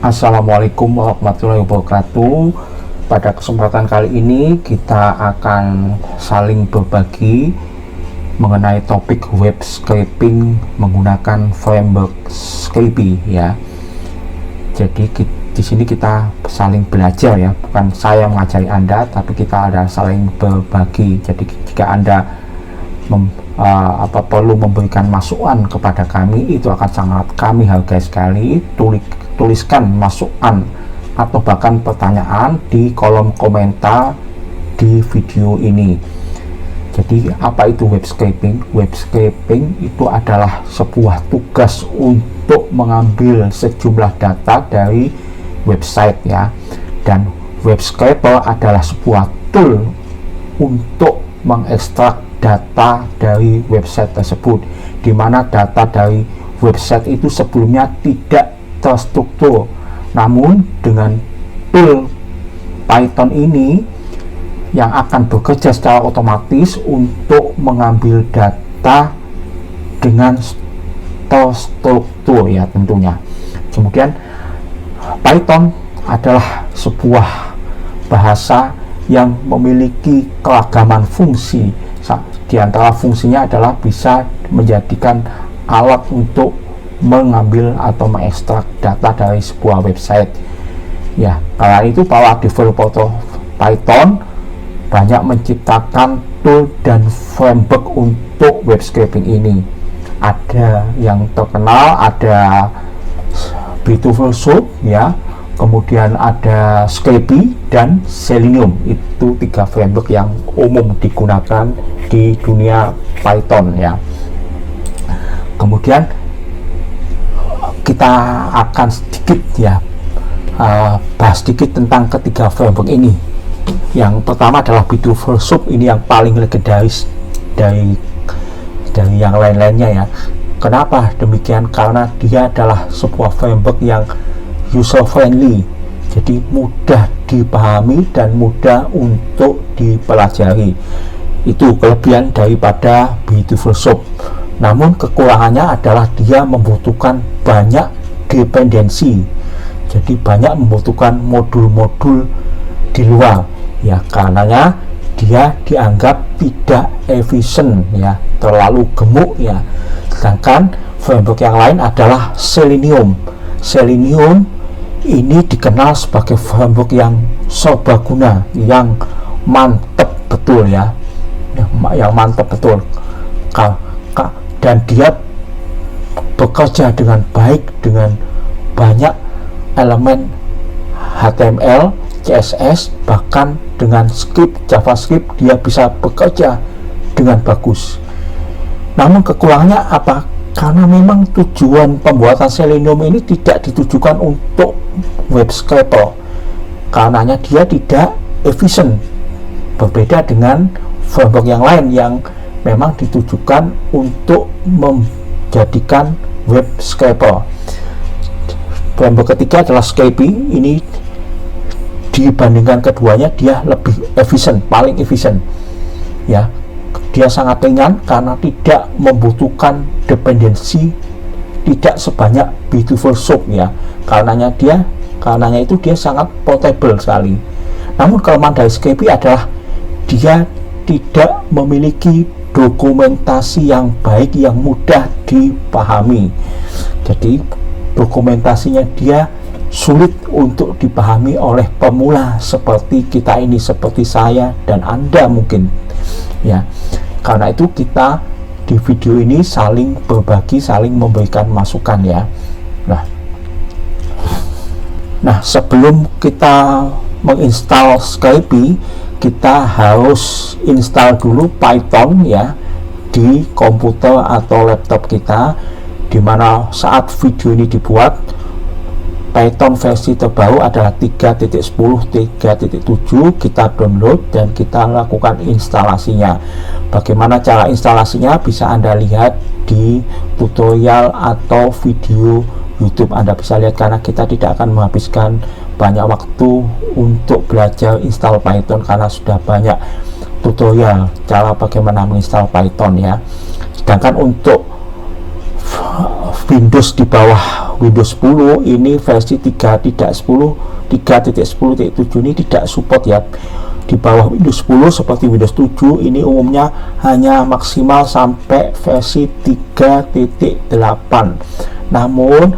Assalamualaikum warahmatullahi wabarakatuh. Pada kesempatan kali ini kita akan saling berbagi mengenai topik web scraping menggunakan framework Scapy ya. Jadi di sini kita saling belajar ya, bukan saya mengajari Anda, tapi kita ada saling berbagi. Jadi jika Anda perlu memberikan masukan kepada kami, itu akan sangat kami hargai sekali. Tuliskan masukan atau bahkan pertanyaan di kolom komentar di video ini. Jadi apa itu web scraping? Web scraping itu adalah sebuah tugas untuk mengambil sejumlah data dari website ya, dan web scraper adalah sebuah tool untuk mengekstrak data dari website tersebut, di mana data dari website itu sebelumnya tidak terstruktur. Namun dengan tool Python ini yang akan bekerja secara otomatis untuk mengambil data dengan terstruktur ya tentunya. Kemudian Python adalah sebuah bahasa yang memiliki keragaman fungsi. Di antara fungsinya adalah bisa menjadikan alat untuk mengambil atau mengekstrak data dari sebuah website ya. Karena itu para developer Python banyak menciptakan tool dan framework untuk web scraping ini. Ada yang terkenal, ada Beautiful Soup ya, kemudian ada Scapy dan Selenium. Itu tiga framework yang umum digunakan di dunia Python ya. Kemudian kita akan sedikit ya bahas sedikit tentang ketiga framework ini. Yang pertama adalah Beautiful Soup. Ini yang paling legendaris dari yang lain-lainnya ya. Kenapa demikian? Karena dia adalah sebuah framework yang user friendly, jadi mudah dipahami dan mudah untuk dipelajari. Itu kelebihan daripada Beautiful Soup. Namun kekurangannya adalah dia membutuhkan banyak dependensi, jadi banyak membutuhkan modul-modul di luar ya, karenanya dia dianggap tidak efisien ya, terlalu gemuk ya. Sedangkan framework yang lain adalah Selenium. Selenium ini dikenal sebagai framework yang serbaguna, yang mantap betul ya, yang mantap betul. Dan dia bekerja dengan baik dengan banyak elemen HTML, CSS, bahkan dengan script JavaScript dia bisa bekerja dengan bagus. Namun kekurangannya apa? Karena memang tujuan pembuatan Selenium ini tidak ditujukan untuk web scraper, karenanya dia tidak efisien, berbeda dengan framework yang lain yang memang ditujukan untuk menjadikan web scraper. Framework ketiga adalah Scapy. Ini dibandingkan keduanya dia lebih efisien, paling efisien ya. Dia sangat ringan karena tidak membutuhkan dependensi, tidak sebanyak Beautiful Soup ya. Karenanya itu dia sangat portable sekali. Namun kelemahan dari Scapy adalah dia tidak memiliki dokumentasi yang baik yang mudah dipahami. Jadi dokumentasinya dia sulit untuk dipahami oleh pemula seperti kita ini, seperti saya dan Anda mungkin ya. Karena itu kita di video ini saling berbagi, saling memberikan masukan ya. Nah, sebelum kita menginstal Scapy, kita harus install dulu Python ya di komputer atau laptop kita, dimana saat video ini dibuat Python versi terbaru adalah 3.10.3.7. kita download dan kita lakukan instalasinya. Bagaimana cara instalasinya bisa Anda lihat di tutorial atau video YouTube. Anda bisa lihat karena kita tidak akan menghabiskan banyak waktu untuk belajar install Python karena sudah banyak tutorial cara bagaimana menginstal Python ya. Sedangkan untuk Windows di bawah Windows 10 ini versi 3.10 ini tidak support ya. Di bawah Windows 10 seperti Windows 7 ini umumnya hanya maksimal sampai versi 3.8. Namun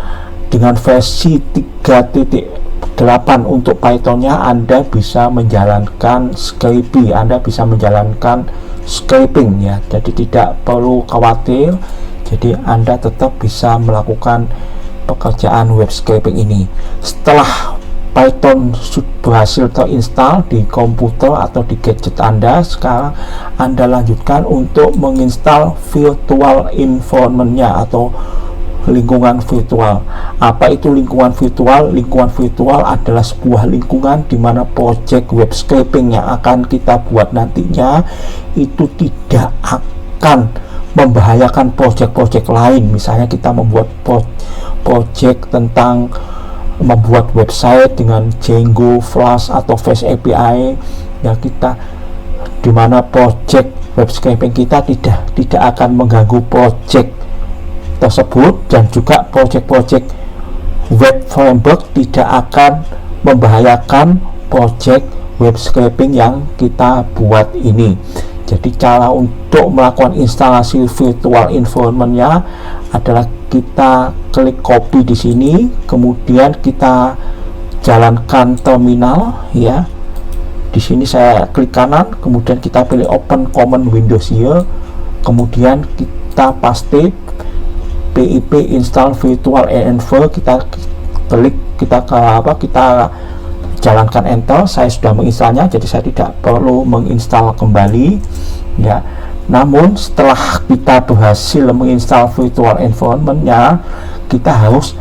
dengan versi 3.8 untuk Pythonnya Anda bisa menjalankan scraping, Anda bisa menjalankan scraping ya, jadi tidak perlu khawatir. Jadi Anda tetap bisa melakukan pekerjaan web scraping ini. Setelah Python berhasil terinstall di komputer atau di gadget Anda, sekarang Anda lanjutkan untuk menginstal virtual environment-nya atau lingkungan virtual. Apa itu lingkungan virtual? Lingkungan virtual adalah sebuah lingkungan di mana project web scraping yang akan kita buat nantinya itu tidak akan membahayakan project-project lain. Misalnya kita membuat project tentang membuat website dengan Django, Flash atau Fast API ya, kita dimana project web scraping kita tidak akan mengganggu project tersebut, dan juga project-project web framework tidak akan membahayakan project web scraping yang kita buat ini. Jadi cara untuk melakukan instalasi virtual environment-nya adalah kita klik copy di sini, kemudian kita jalankan terminal ya. Di sini saya klik kanan, kemudian kita pilih open common Windows here, kemudian kita paste pip install virtual env, kita klik, kita jalankan enter. Saya sudah menginstalnya, jadi saya tidak perlu menginstal kembali ya. Namun setelah kita berhasil menginstal virtual environment-nya, kita harus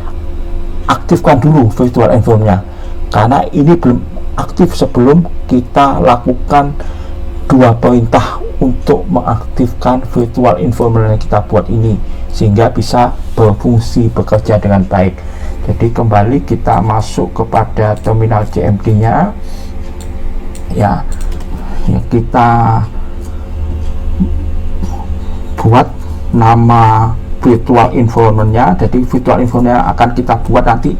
aktifkan dulu virtual environment-nya, karena ini belum aktif sebelum kita lakukan dua perintah untuk mengaktifkan virtual environment yang kita buat ini, sehingga bisa berfungsi bekerja dengan baik. Jadi kembali kita masuk kepada terminal CMD-nya ya, kita buat nama virtual environment-nya. Jadi virtual environment akan kita buat nanti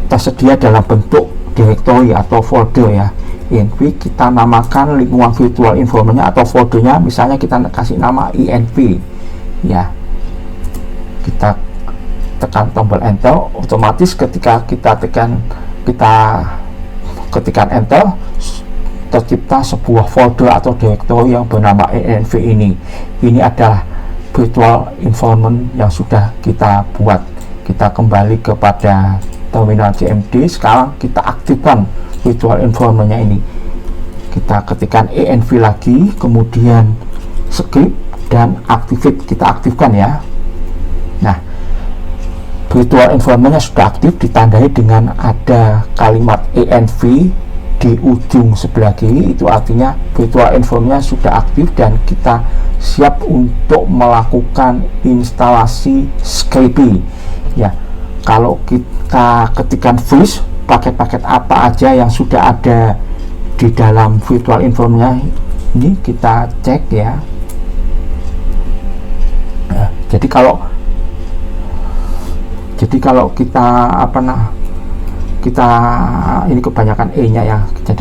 tersedia dalam bentuk directory atau folder ya. Env kita namakan lingkungan virtual environment-nya atau foldernya, misalnya kita kasih nama env ya. Kita tekan tombol enter, otomatis ketika kita ketikkan enter, tercipta sebuah folder atau directory yang bernama env ini. Ini adalah virtual environment yang sudah kita buat. Kita kembali kepada terminal CMD. Sekarang kita aktifkan virtual environment-nya ini. Kita ketikkan env lagi, kemudian script dan activate, kita aktifkan ya. Nah, virtual environment-nya sudah aktif, ditandai dengan ada kalimat env di ujung sebelah kiri. Itu artinya virtual environment-nya sudah aktif dan kita siap untuk melakukan instalasi scraping ya. Kalau kita ketikkan flash, paket-paket apa aja yang sudah ada di dalam virtual environment-nya ini kita cek ya. Nah, jadi kalau kita kita ini kebanyakan E-nya ya. Jadi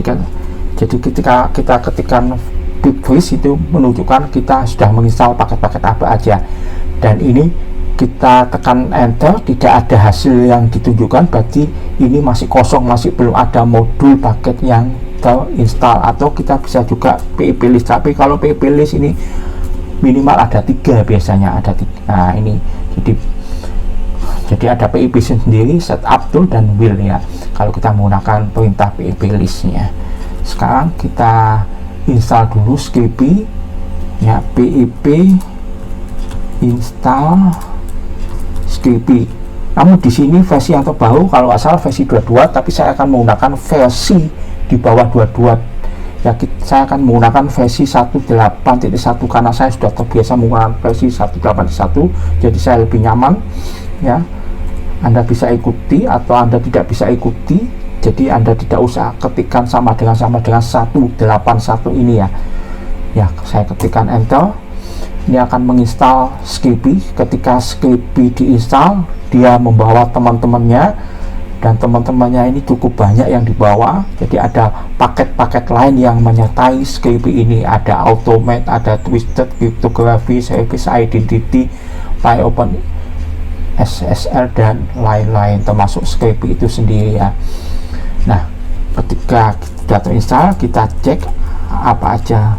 ketika kita ketikkan bitfish itu menunjukkan kita sudah menginstal paket-paket apa aja, dan ini kita tekan enter, tidak ada hasil yang ditunjukkan, berarti ini masih kosong, masih belum ada modul paket yang terinstall. Atau kita bisa juga pip list, tapi kalau pip list ini minimal ada 3 biasanya, ada 3. Nah ini jadi ada pip sendiri, setup tool dan will ya, kalau kita menggunakan perintah pip listnya. Sekarang kita install dulu scraping ya, pip install scraping. Namun di sini versi yang terbaru kalau nggak salah versi 22, tapi saya akan menggunakan versi di bawah 22 ya. Saya akan menggunakan versi 1.8.1 karena saya sudah terbiasa menggunakan versi 1.8.1, jadi saya lebih nyaman ya. Anda bisa ikuti atau Anda tidak bisa ikuti, jadi Anda tidak usah ketikkan sama dengan 1.8.1 ini ya. Saya ketikkan enter, ini akan menginstal Scrapy. Ketika Scrapy diinstal, dia membawa teman-temannya, dan teman-temannya ini cukup banyak yang dibawa. Jadi ada paket-paket lain yang menyertai Skype ini, ada Automate, ada Twisted Cryptography, Service Identity, PyOpen SSL, dan lain-lain, termasuk Skype itu sendiri ya. Nah, ketika sudah terinstall, kita cek apa aja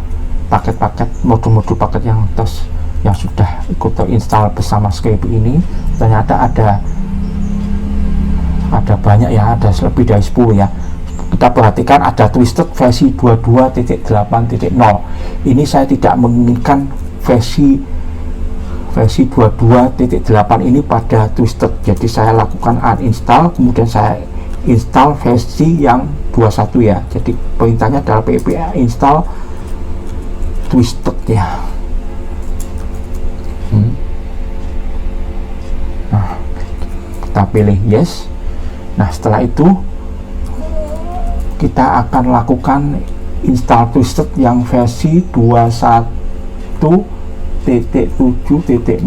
paket-paket, modul-modul paket yang sudah ikut terinstall bersama Skype ini. Ternyata ada banyak ya, ada lebih dari 10 ya. Kita perhatikan ada Twisted versi 22.8.0. Ini saya tidak menginginkan versi 22.8 ini pada Twisted, jadi saya lakukan uninstall, kemudian saya install versi yang 21 ya. Jadi perintahnya adalah pip install Twisted ya. Nah, kita pilih yes. Nah, setelah itu kita akan lakukan install Twisted yang versi 21.7.0.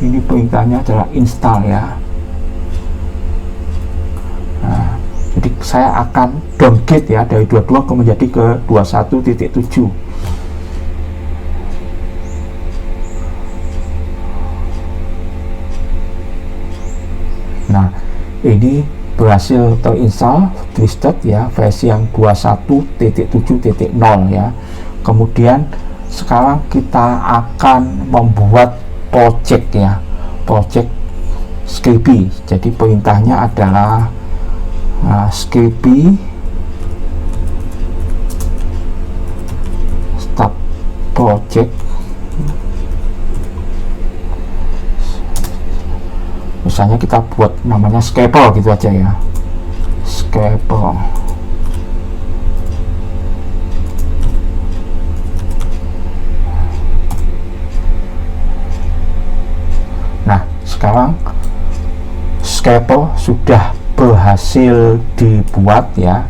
Ini perintahnya adalah install ya. Nah, jadi saya akan downgrade ya dari 22 ke menjadi ke 21.7. Nah, ini berhasil terinstall Twisted ya, versi yang 21.7.0 ya. Kemudian sekarang kita akan membuat project ya, project Skype. Jadi perintahnya adalah Skype start project. Misalnya kita buat namanya Skype gitu aja ya, Skype. Nah, sekarang Skype sudah berhasil dibuat ya.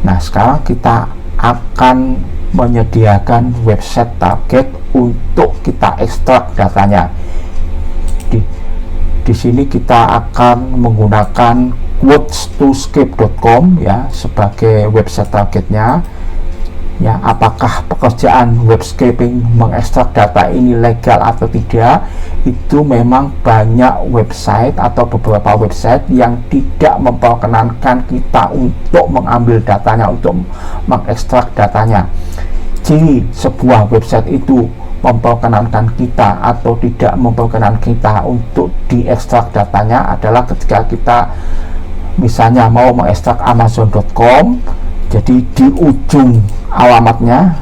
Nah, sekarang kita akan menyediakan website target untuk kita ekstrak datanya. Di sini kita akan menggunakan quotes2skype.com ya sebagai website targetnya. Ya, apakah pekerjaan web scraping mengekstrak data ini legal atau tidak? Itu memang banyak website atau beberapa website yang tidak memperkenankan kita untuk mengambil datanya, untuk mengekstrak datanya. Ciri sebuah website itu memperkenankan kita atau tidak memperkenankan kita untuk diekstrak datanya adalah ketika kita misalnya mau mengekstrak Amazon.com. Jadi di ujung alamatnya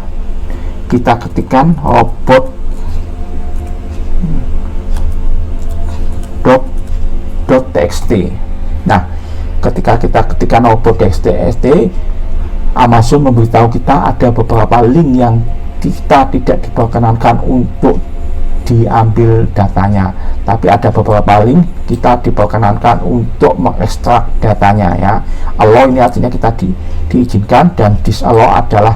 kita ketikkan robot.txt. Nah, ketika kita ketikkan robot.txt, Amazon memberitahu kita ada beberapa link yang kita tidak diperkenankan untuk diambil datanya, tapi ada beberapa link kita diperkenankan untuk mengekstrak datanya ya. Allow ini artinya kita diizinkan, dan disallow adalah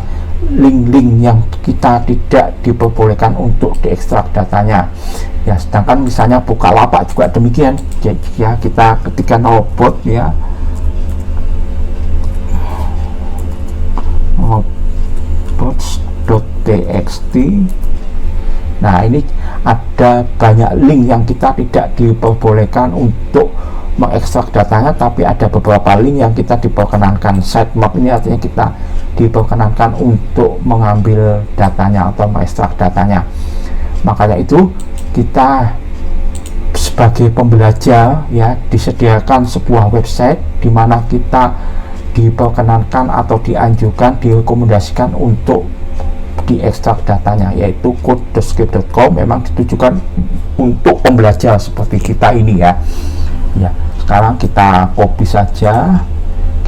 link-link yang kita tidak diperbolehkan untuk diekstrak datanya ya. Sedangkan misalnya Bukalapak juga demikian. Jadi ya, kita ketikkan robot ya, robots.txt. Nah, ini ada banyak link yang kita tidak diperbolehkan untuk mengekstrak datanya, tapi ada beberapa link yang kita diperkenankan. Sitemap ini artinya kita diperkenankan untuk mengambil datanya atau mengekstrak datanya. Makanya itu kita sebagai pembelajar ya disediakan sebuah website di mana kita diperkenankan atau dianjurkan, direkomendasikan untuk diekstrak datanya, yaitu quotes2skype.com. Memang ditujukan untuk pembelajar seperti kita ini ya. Ya, sekarang kita copy saja,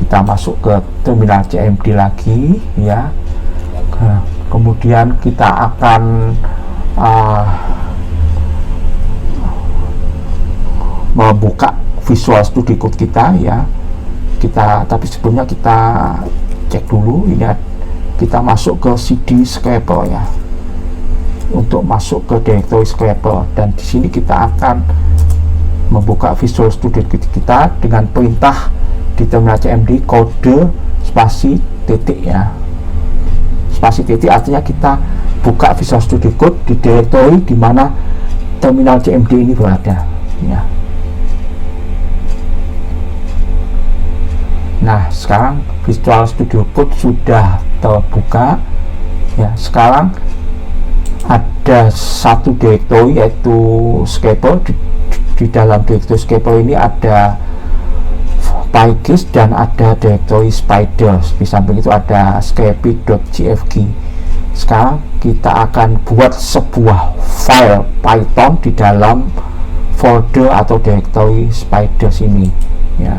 kita masuk ke terminal CMD lagi ya. Kemudian kita akan membuka Visual Studio Code kita ya. Tapi sebelumnya kita cek dulu ini, kita masuk ke CD Skype ya. untuk masuk ke directory scraper, dan di sini kita akan membuka Visual Studio kita dengan perintah di terminal CMD kode spasi titik ya. Spasi titik artinya kita buka Visual Studio Code di directory di mana terminal CMD ini berada ya. Nah, sekarang Visual Studio Code sudah terbuka ya. Sekarang ada satu directory yaitu Scraper. Di dalam directory Scraper ini ada Pygis dan ada directory Spider. Di samping itu ada scrapy.jfg. Sekarang kita akan buat sebuah file Python di dalam folder atau directory Spider sini ya.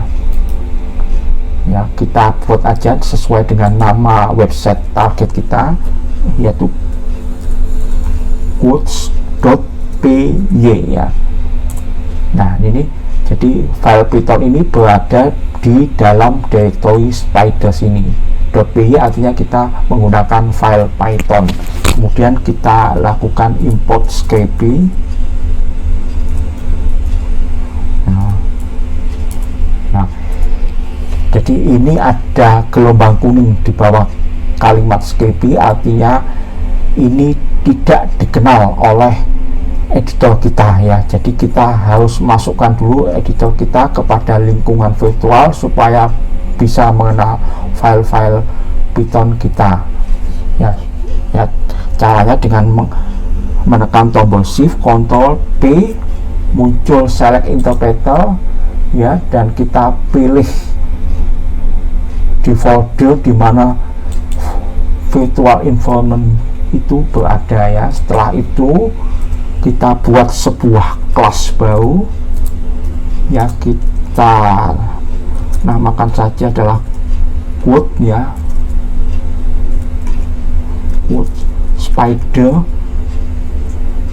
Ya, kita buat aja sesuai dengan nama website target kita, yaitu quotes.py ya. Nah, ini jadi file Python ini berada di dalam directory Spider sini. .py artinya kita menggunakan file Python. Kemudian kita lakukan import scrapy. Nah, jadi ini ada gelombang kuning di bawah kalimat scrapy, artinya ini tidak dikenal oleh editor kita ya. Jadi kita harus masukkan dulu editor kita kepada lingkungan virtual supaya bisa mengenal file-file Python kita ya. Caranya dengan menekan tombol Shift Ctrl P, muncul select interpreter ya, dan kita pilih di folder di mana virtual environment itu berada ya. Setelah itu kita buat sebuah kelas baru ya, kita namakan saja adalah quote ya, quote Spider.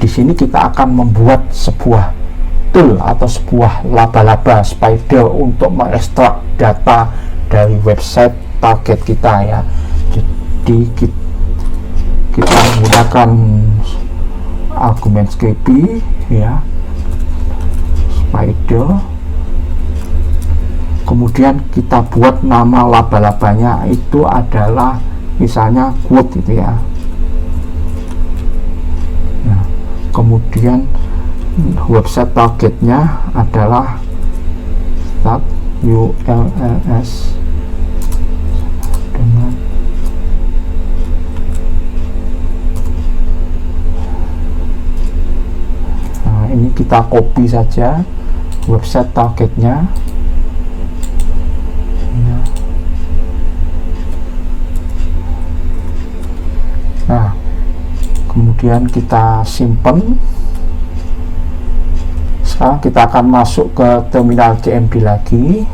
Di sini kita akan membuat sebuah tool atau sebuah laba-laba Spider untuk mengekstrak data dari website target kita ya. Jadi kita menggunakan argumen scrapy ya, Spider, kemudian kita buat nama laba-labanya itu adalah misalnya quote gitu ya. Nah, kemudian website targetnya adalah start URLs dengan ini kita copy saja website targetnya ya. Nah, kemudian kita simpan. Sekarang kita akan masuk ke terminal CMD lagi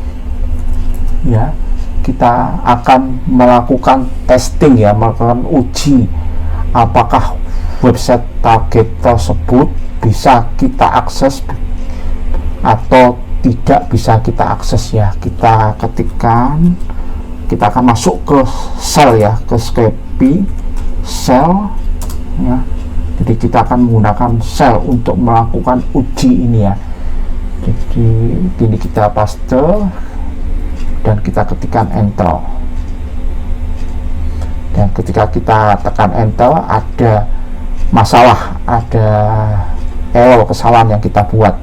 ya. Kita akan melakukan testing ya, melakukan uji apakah website target tersebut bisa kita akses atau tidak bisa kita akses ya. Kita ketikkan, kita akan masuk ke cell ya, ke scrapy cell ya. Jadi kita akan menggunakan cell untuk melakukan uji ini ya. Jadi ini kita paste dan kita ketikkan enter, dan ketika kita tekan enter ada masalah, ada error, kesalahan yang kita buat,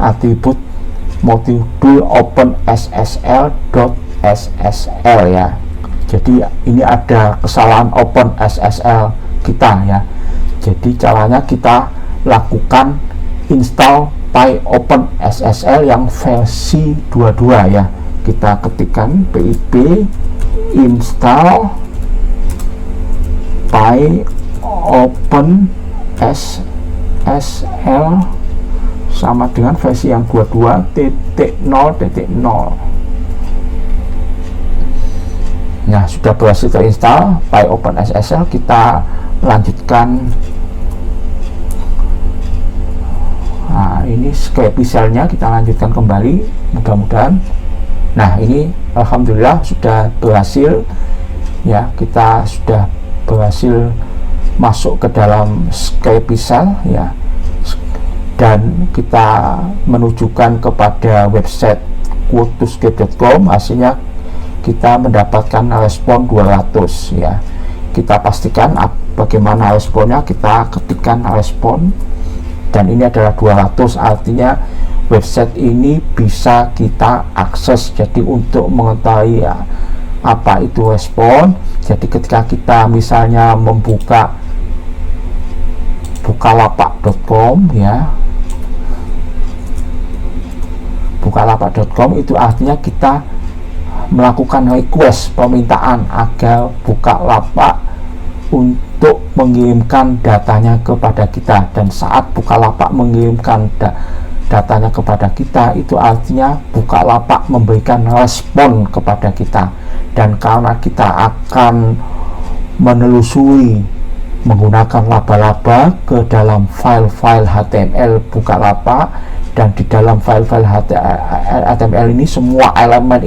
atribut module open ssl.ssl ya. Jadi ini ada kesalahan open SSL kita ya. Jadi caranya kita lakukan install PyOpenSSL yang versi 22 ya. Kita ketikkan pip install PyOpenSSL sama dengan versi yang 22.0.0. Nah, sudah berhasil terinstall PyOpenSSL. Kita lanjutkan. Nah, ini scrapy cell-nya kita lanjutkan kembali, mudah-mudahan. Nah, ini alhamdulillah sudah berhasil ya. Kita sudah berhasil masuk ke dalam Skypicel ya, dan kita menunjukkan kepada website quote2scape.com, hasilnya kita mendapatkan respon 200 ya. Kita pastikan bagaimana responnya, kita ketikkan respon dan ini adalah 200, artinya website ini bisa kita akses. Jadi untuk mengetahui ya, apa itu respon, jadi ketika kita misalnya membuka bukalapak.com ya, bukalapak.com itu artinya kita melakukan request, permintaan agar Bukalapak untuk mengirimkan datanya kepada kita, dan saat Bukalapak mengirimkan datanya kepada kita, itu artinya Bukalapak memberikan respon kepada kita. Dan karena kita akan menelusuri menggunakan laba-laba ke dalam file-file HTML Bukalapak, dan di dalam file-file HTML ini semua elemen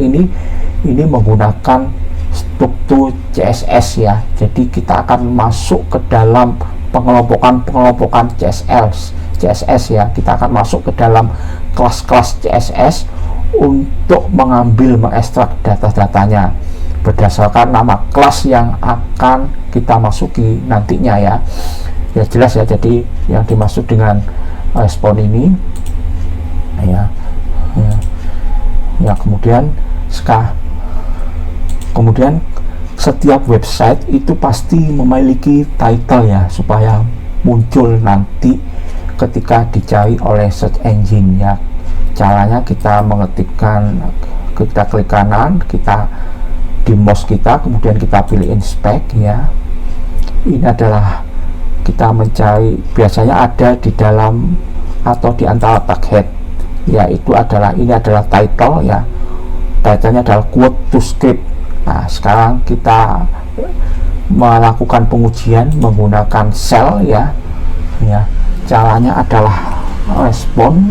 ini menggunakan struktur CSS ya. Jadi kita akan masuk ke dalam pengelompokan CSS ya. Kita akan masuk ke dalam kelas-kelas CSS untuk mengekstrak data-datanya berdasarkan nama kelas yang akan kita masuki nantinya ya. Ya jelas ya, jadi yang dimaksud dengan respon ini ya, kemudian setiap website itu pasti memiliki title ya, supaya muncul nanti ketika dicari oleh search engine ya. Caranya kita mengetikkan, kita klik kanan, kita di mouse kita, kemudian kita pilih inspect ya. Ini adalah kita mencari, biasanya ada di dalam atau di antara tag head ya, itu adalah, ini adalah title ya, titlenya adalah quote2scape. Nah sekarang kita melakukan pengujian menggunakan cell ya. Caranya adalah respon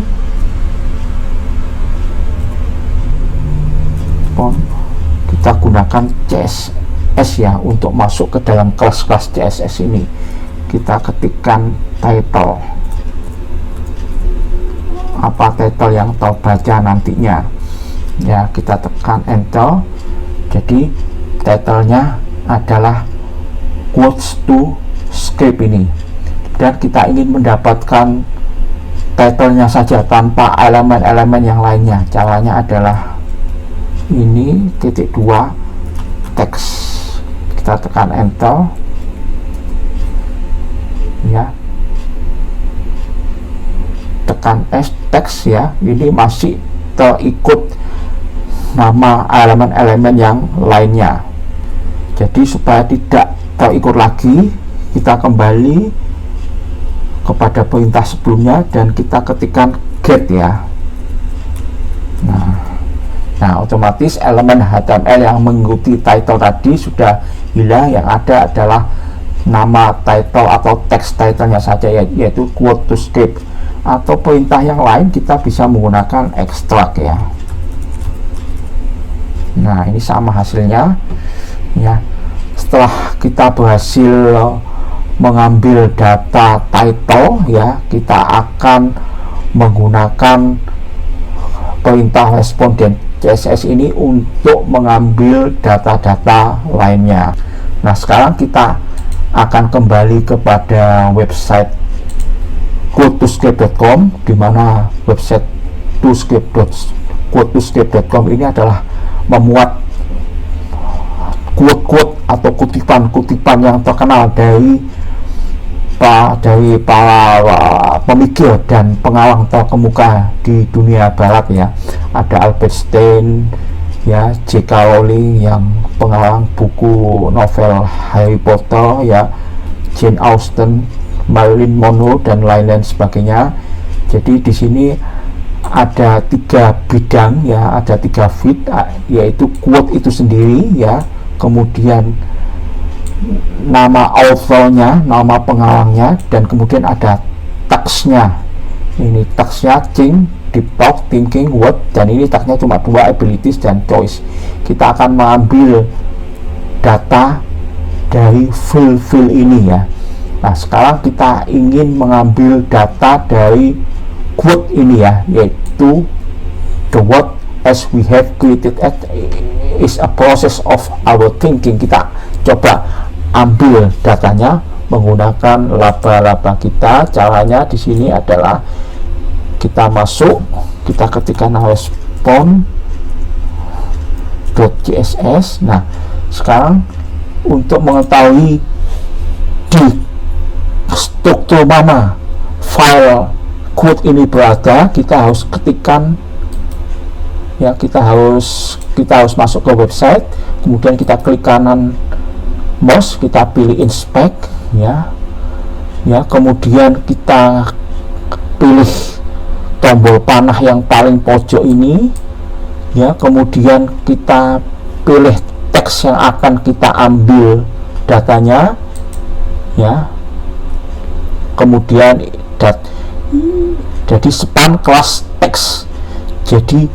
kita gunakan CSS ya untuk masuk ke dalam kelas-kelas CSS ini. Kita ketikkan title, apa title yang terbaca nantinya ya, kita tekan enter. Jadi titlenya adalah quote2scape ini, dan kita ingin mendapatkan titlenya saja tanpa elemen-elemen yang lainnya. Caranya adalah ini titik 2 teks, kita tekan enter ya, tekan teks ya. Ini masih terikut nama elemen-elemen yang lainnya. Jadi supaya tidak terikut lagi, kita kembali kepada perintah sebelumnya dan kita ketikkan get ya. Nah otomatis elemen HTML yang mengikuti title tadi sudah hilang, yang ada adalah nama title atau teks titlenya saja yaitu quote2scape. Atau perintah yang lain kita bisa menggunakan extract ya. Nah ini sama hasilnya ya. Setelah kita berhasil mengambil data title ya, kita akan menggunakan perintah responden CSS ini untuk mengambil data-data lainnya. Nah sekarang kita akan kembali kepada website quote2scape.com, di mana website quote2scape.com ini adalah memuat quote-quote atau kutipan-kutipan yang terkenal dari para pemikir dan pengarang terkemuka di dunia barat ya. Ada Albert Einstein ya, J.K. Rowling yang pengarang buku novel Harry Potter ya, Jane Austen, Marilyn Monroe dan lain-lain sebagainya. Jadi di sini ada 3 bidang ya, ada 3 feed, yaitu quote itu sendiri ya, kemudian nama authornya, nama pengarangnya, dan kemudian ada teksnya. Ini teksnya think, deep talk, thinking, word, dan ini teksnya cuma 2, abilities dan choice. Kita akan mengambil data dari fill ini ya. Nah, sekarang kita ingin mengambil data dari quote ini ya, yaitu the world as we have created it is a process of our thinking. Kita coba ambil datanya menggunakan laba-laba kita. Caranya di sini adalah kita masuk, kita ketikkan response.css. Nah, sekarang untuk mengetahui di struktur mana file code ini berada, kita harus ketikkan ya, kita harus masuk ke website, kemudian kita klik kanan mouse, kita pilih inspect ya, kemudian kita pilih tombol panah yang paling pojok ini ya, kemudian kita pilih teks yang akan kita ambil datanya ya, kemudian jadi span class text. Jadi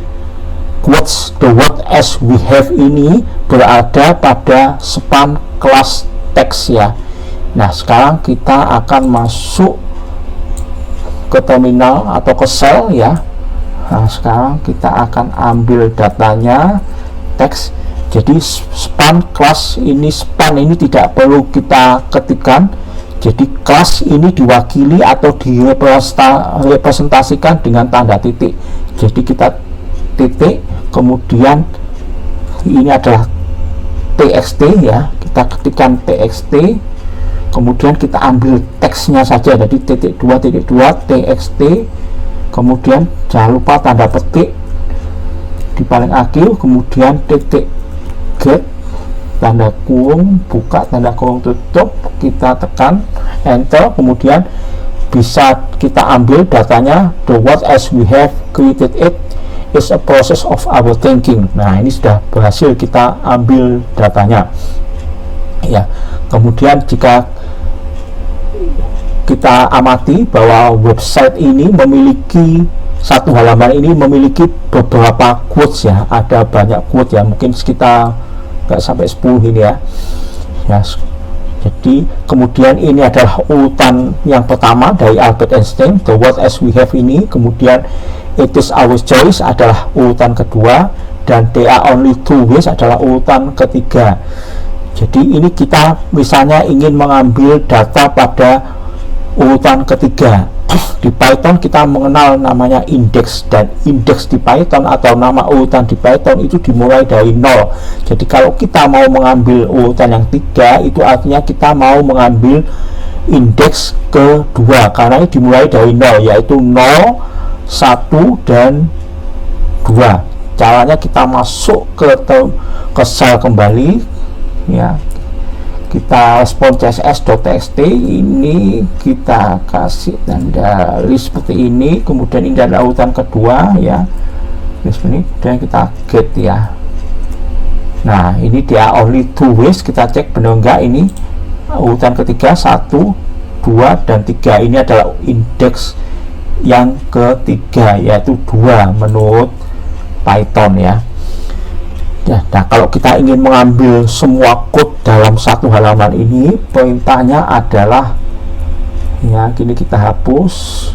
quotes the word as we have ini berada pada span class text ya. Nah, sekarang kita akan masuk ke terminal atau ke cell ya. Nah, sekarang kita akan ambil datanya teks. Jadi span class ini, span ini tidak perlu kita ketikkan. Jadi kelas ini diwakili atau direpresentasikan dengan tanda titik. Jadi kita titik, kemudian ini adalah txt ya, kita ketikkan txt, kemudian kita ambil teksnya saja, jadi titik 2 txt, kemudian jangan lupa tanda petik di paling akhir, kemudian titik get, tanda kurung buka, tanda kurung tutup, kita tekan enter, kemudian bisa kita ambil datanya the world as we have created it is a process of our thinking. Nah, ini sudah berhasil kita ambil datanya ya. Kemudian jika kita amati bahwa website ini memiliki, satu halaman ini memiliki beberapa quotes ya, ada banyak quote ya, mungkin sekitar nggak sampai 10 ini ya. Jadi kemudian ini adalah urutan yang pertama dari Albert Einstein, the world as we have ini, kemudian it is our choice adalah urutan kedua, dan there are only two ways adalah urutan ketiga. Jadi ini kita misalnya ingin mengambil data pada urutan ketiga. Di Python kita mengenal namanya indeks, dan indeks di Python atau nama urutan di Python itu dimulai dari 0. Jadi kalau kita mau mengambil urutan yang 3, itu artinya kita mau mengambil indeks kedua, karena ini dimulai dari 0, yaitu 0, 1, dan 2. Caranya kita masuk ke sel kembali ya, kita respon css.txt, ini kita kasih tanda list seperti ini, kemudian ini adalah urutan kedua ya, list ini, dan kita get ya. Nah, ini dia only two ways, kita cek benar enggak ini urutan ketiga, 1, 2, dan 3. Ini adalah indeks yang ketiga, yaitu 2 menurut Python ya. Nah, kalau kita ingin mengambil semua code dalam satu halaman ini, perintahnya adalah ya, gini, kita hapus,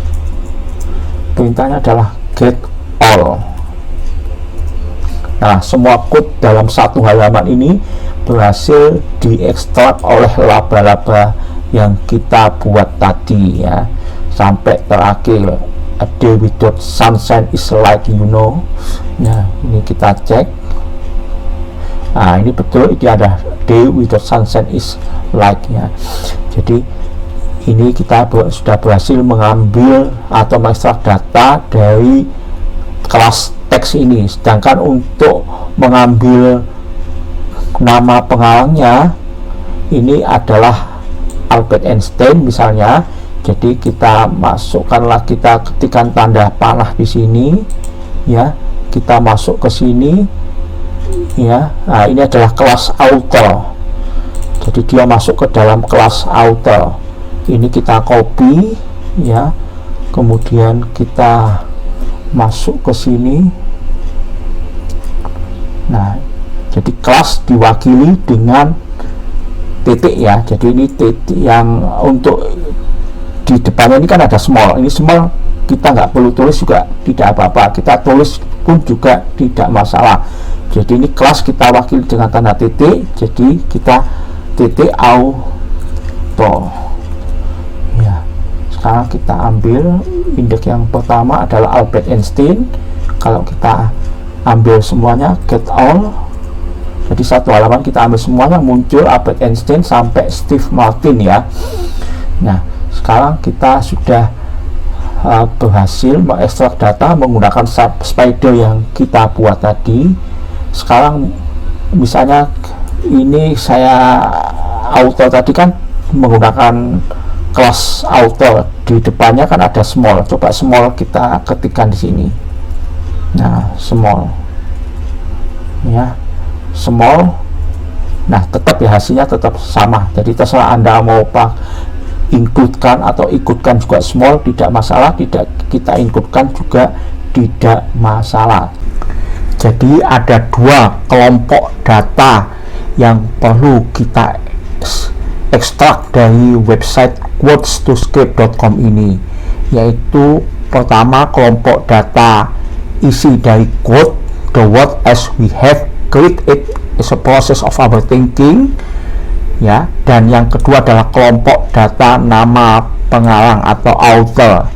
perintahnya adalah get all. Nah, semua code dalam satu halaman ini berhasil diekstrak oleh laba-laba yang kita buat tadi ya, sampai terakhir a day without sunshine is like you know. Nah, ini kita cek. Nah, ini betul, ini ada day without sunshine is like ya. Jadi ini kita sudah berhasil mengambil atau mengekstrak data dari kelas teks ini. Sedangkan untuk mengambil nama pengarangnya, ini adalah Albert Einstein misalnya. Jadi kita masukkan lagi, kita ketikkan tanda panah di sini ya, kita masuk ke sini ya. Nah, ini adalah kelas author, jadi dia masuk ke dalam kelas author. Ini kita copy ya, kemudian kita masuk ke sini. Nah, jadi kelas diwakili dengan titik ya. Jadi ini titik yang untuk di depannya ini kan ada small. Ini small kita nggak perlu tulis juga tidak apa-apa, kita tulis pun juga tidak masalah. Jadi ini kelas kita wakili dengan tanda titik, jadi kita titik auto ya. Sekarang kita ambil indeks yang pertama adalah Albert Einstein. Kalau kita ambil semuanya get all, jadi satu halaman kita ambil semuanya, muncul Albert Einstein sampai Steve Martin ya. Nah sekarang kita sudah berhasil mengekstrak data menggunakan spider yang kita buat tadi. Sekarang misalnya ini saya auto tadi kan menggunakan kelas auto, di depannya kan ada small. Coba small kita ketikkan di sini. Nah small ya, small. Nah tetap ya hasilnya tetap sama, jadi terserah Anda mau includekan atau ikutkan juga small, tidak masalah, tidak kita includekan juga tidak masalah. Jadi ada dua kelompok data yang perlu kita ekstrak dari website quotes2script.com ini, yaitu pertama kelompok data isi dari quote, the word as we have created it is a process of our thinking ya, dan yang kedua adalah kelompok data nama pengarang atau author.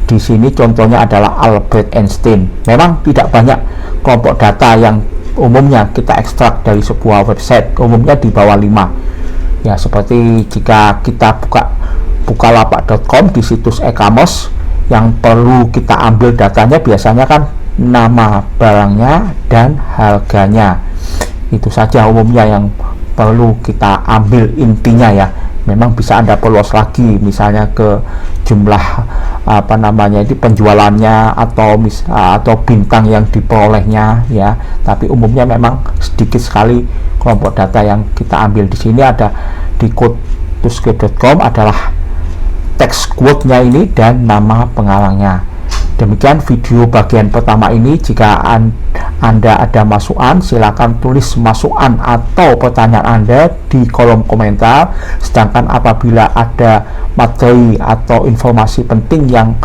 Di sini contohnya adalah Albert Einstein. Memang tidak banyak kelompok data yang umumnya kita ekstrak dari sebuah website, umumnya di bawah 5 ya. Seperti jika kita buka bukalapak.com di situs e-commerce, yang perlu kita ambil datanya biasanya kan nama barangnya dan harganya. Itu saja umumnya yang perlu kita ambil intinya ya. Memang bisa Anda perluas lagi, misalnya ke jumlah penjualannya atau bintang yang diperolehnya ya. Tapi umumnya memang sedikit sekali kelompok data yang kita ambil. Di sini ada di quotes2script.com adalah teks quote-nya ini dan nama pengarangnya. Demikian video bagian pertama ini. Jika Anda ada masukan, silakan tulis masukan atau pertanyaan Anda di kolom komentar. Sedangkan apabila ada materi atau informasi penting yang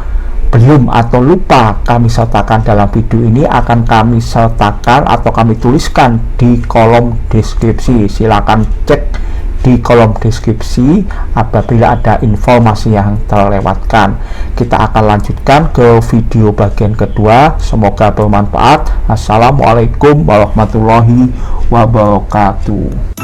belum atau lupa kami sertakan dalam video ini, akan kami sertakan atau kami tuliskan di kolom deskripsi. Silakan cek di kolom deskripsi apabila ada informasi yang terlewatkan. Kita akan lanjutkan ke video bagian kedua. Semoga bermanfaat. Assalamualaikum warahmatullahi wabarakatuh.